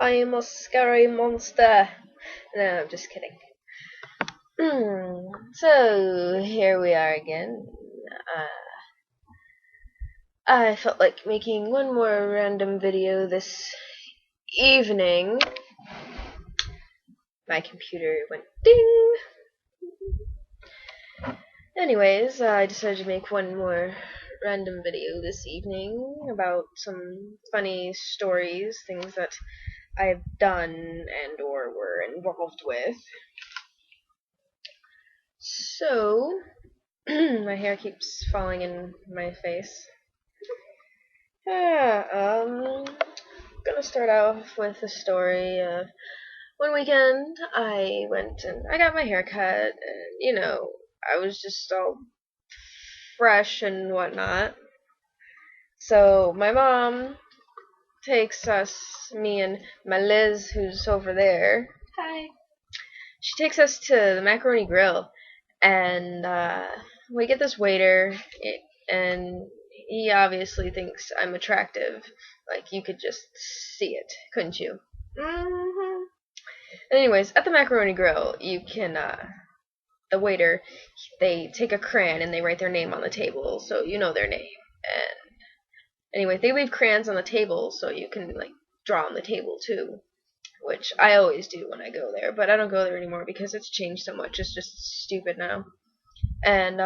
I am a scary monster. No, I'm just kidding. So, here we are again. Uh, I felt like making one more random video this evening. My computer went ding. Anyways, I decided to make one more random video this evening about some funny stories, things that I've done and or were involved with. So, my hair keeps falling in my face. Gonna start off with a story of one weekend I went and I got my hair cut, and I was just all fresh and whatnot. So my mom takes us, me and my Liz, who's over there. Hi. She takes us to the Macaroni Grill, and we get this waiter, and he obviously thinks I'm attractive. Like, you could just see it, couldn't you? Mm-hmm. Anyways, at the Macaroni Grill, you can, the waiter, they take a crayon and they write their name on the table, so you know their name. And anyway, they leave crayons on the table so you can, like, draw on the table too, which I always do when I go there, but I don't go there anymore because it's changed so much. It's just stupid now. And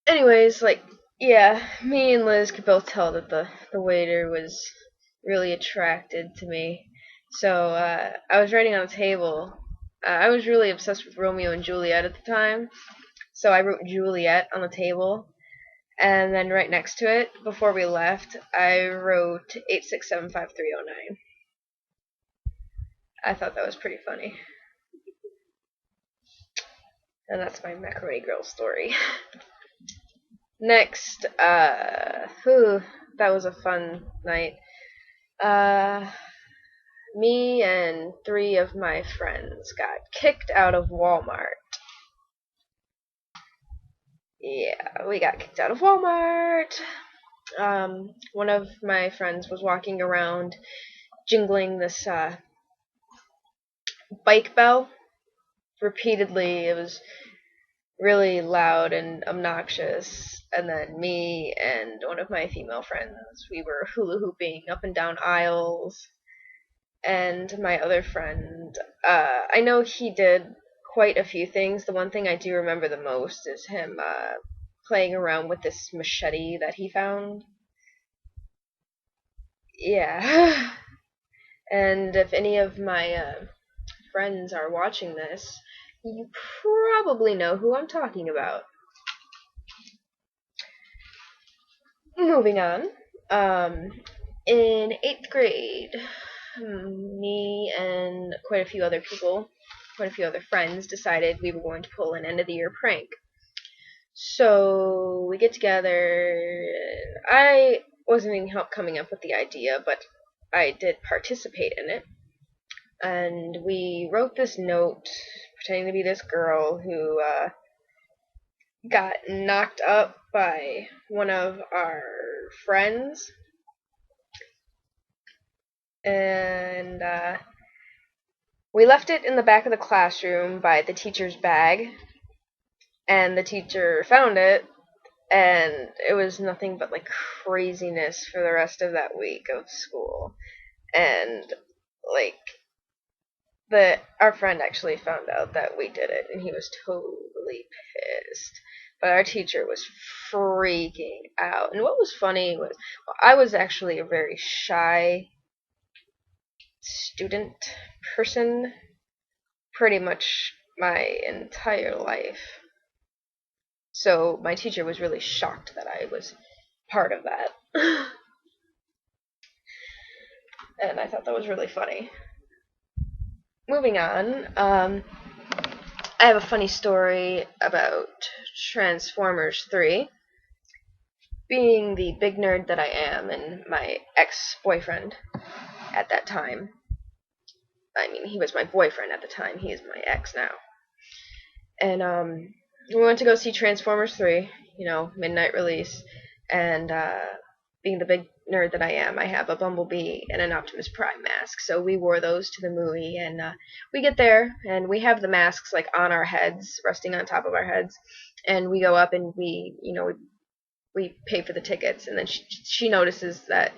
anyways, like, yeah, me and Liz could both tell that the waiter was really attracted to me. So I was writing on the table. I was really obsessed with Romeo and Juliet at the time, so I wrote Juliet on the table. And then right next to it, before we left, I wrote 8675309. I thought that was pretty funny. And that's my Macaroni Grill story. Next, that was a fun night. Me and 3 of my friends got kicked out of Walmart. Yeah, we got kicked out of Walmart. One of my friends was walking around jingling this bike bell repeatedly. It was really loud and obnoxious. And then me and one of my female friends, we were hula hooping up and down aisles. And my other friend, I know he did quite a few things. The one thing I do remember the most is him playing around with this machete that he found. Yeah. And if any of my friends are watching this, you probably know who I'm talking about. Moving on. In 8th grade, me and quite a few other friends decided we were going to pull an end of the year prank. So we get together. I wasn't even coming up with the idea, but I did participate in it. And we wrote this note pretending to be this girl who got knocked up by one of our friends. And we left it in the back of the classroom by the teacher's bag. And the teacher found it, and it was nothing but, like, craziness for the rest of that week of school. And, like, our friend actually found out that we did it, and he was totally pissed. But our teacher was freaking out. And what was funny was, I was actually a very shy student person pretty much my entire life. So my teacher was really shocked that I was part of that. And I thought that was really funny. Moving on, I have a funny story about Transformers 3. Being the big nerd that I am, and my ex-boyfriend at that time. I mean, he was my boyfriend at the time. He is my ex now. And we went to go see Transformers 3, midnight release. And being the big nerd that I am, I have a Bumblebee and an Optimus Prime mask. So we wore those to the movie, and we get there, and we have the masks like on our heads, resting on top of our heads, and we go up and we pay for the tickets, and then she notices that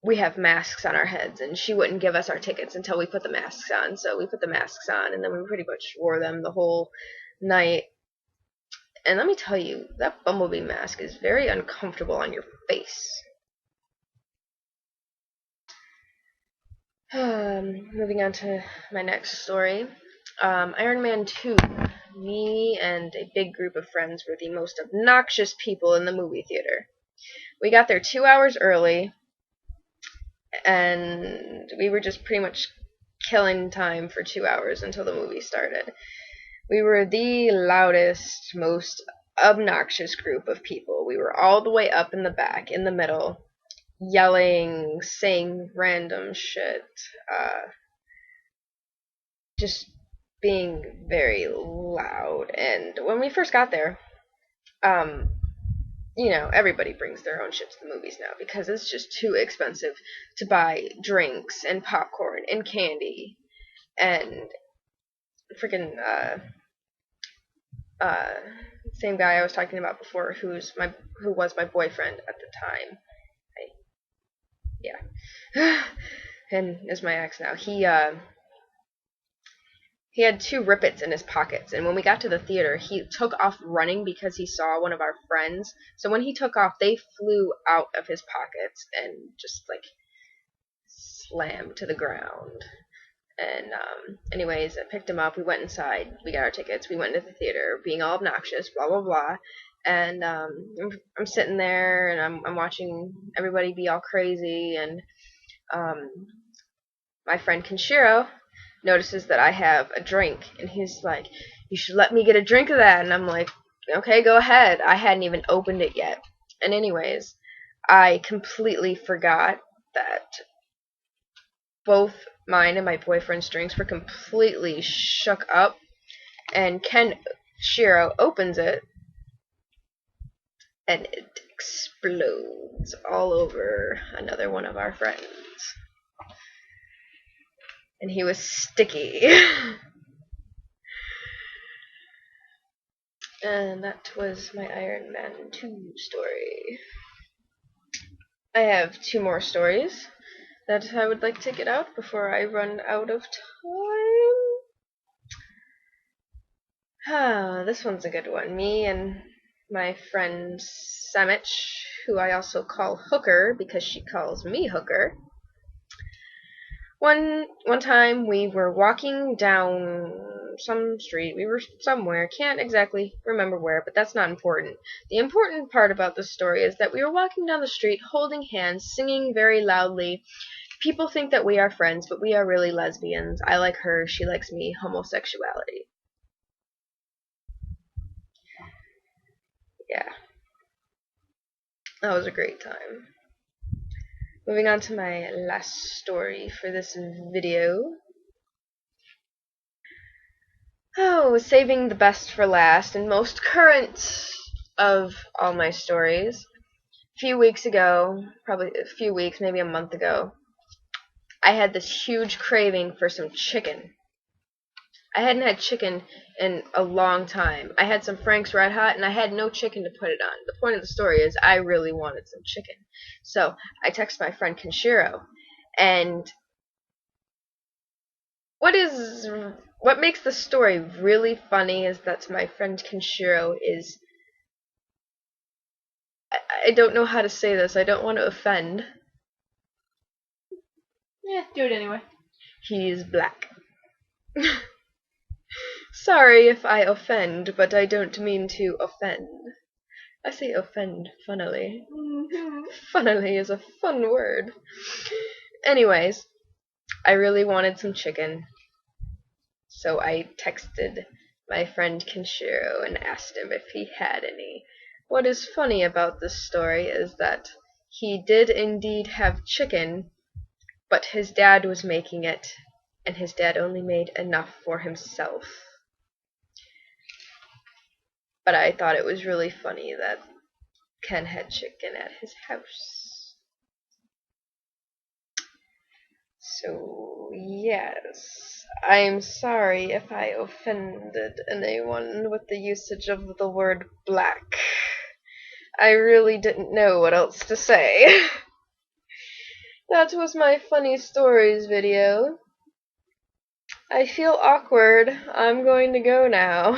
we have masks on our heads, and she wouldn't give us our tickets until we put the masks on. So we put the masks on, and then we pretty much wore them the whole night. And let me tell you, that Bumblebee mask is very uncomfortable on your face. Moving on to my next story. Iron Man 2. Me and a big group of friends were the most obnoxious people in the movie theater. We got there 2 hours early, and we were just pretty much killing time for 2 hours until the movie started. We were the loudest, most obnoxious group of people. We were all the way up in the back, in the middle, yelling, saying random shit, just being very loud. And when we first got there, everybody brings their own shit to the movies now because it's just too expensive to buy drinks and popcorn and candy and freaking same guy I was talking about before who was my boyfriend at the time. And is my ex now. He had 2 rippets in his pockets, and when we got to the theater, he took off running because he saw one of our friends. So when he took off, they flew out of his pockets and just like slammed to the ground. And anyways, I picked him up. We went inside. We got our tickets. We went into the theater, being all obnoxious, blah blah blah. And I'm sitting there, and I'm watching everybody be all crazy. And my friend Kenshiro notices that I have a drink, and he's like, "You should let me get a drink of that." And I'm like, "Okay, go ahead." I hadn't even opened it yet. And anyways, I completely forgot that both mine and my boyfriend's drinks were completely shook up, and Kenshiro opens it, and it explodes all over another one of our friends. And he was sticky. And that was my Iron Man 2 story. I have 2 more stories that I would like to get out before I run out of time. This one's a good one. Me and my friend Samich, who I also call Hooker because she calls me Hooker. One time we were walking down some street. We were somewhere. Can't exactly remember where, but that's not important. The important part about this story is that we were walking down the street holding hands, singing very loudly. People think that we are friends, but we are really lesbians. I like her. She likes me. Homosexuality. Yeah. That was a great time. Moving on to my last story for this video. Saving the best for last and most current of all my stories. A few weeks ago, probably a few weeks, maybe a month ago, I had this huge craving for some chicken. I hadn't had chicken in a long time. I had some Frank's Red Hot, and I had no chicken to put it on. The point of the story is I really wanted some chicken. So I text my friend Kenshiro, and what makes the story really funny is that my friend Kenshiro is... I don't know how to say this. I don't want to offend. Yeah, do it anyway. He's black. Sorry if I offend, but I don't mean to offend. I say offend funnily. Funnily is a fun word. Anyways, I really wanted some chicken, so I texted my friend Kenshiro and asked him if he had any. What is funny about this story is that he did indeed have chicken, but his dad was making it, and his dad only made enough for himself. But I thought it was really funny that Ken had chicken at his house. So, yes, I'm sorry if I offended anyone with the usage of the word black. I really didn't know what else to say. That was my funny stories video. I feel awkward. I'm going to go now.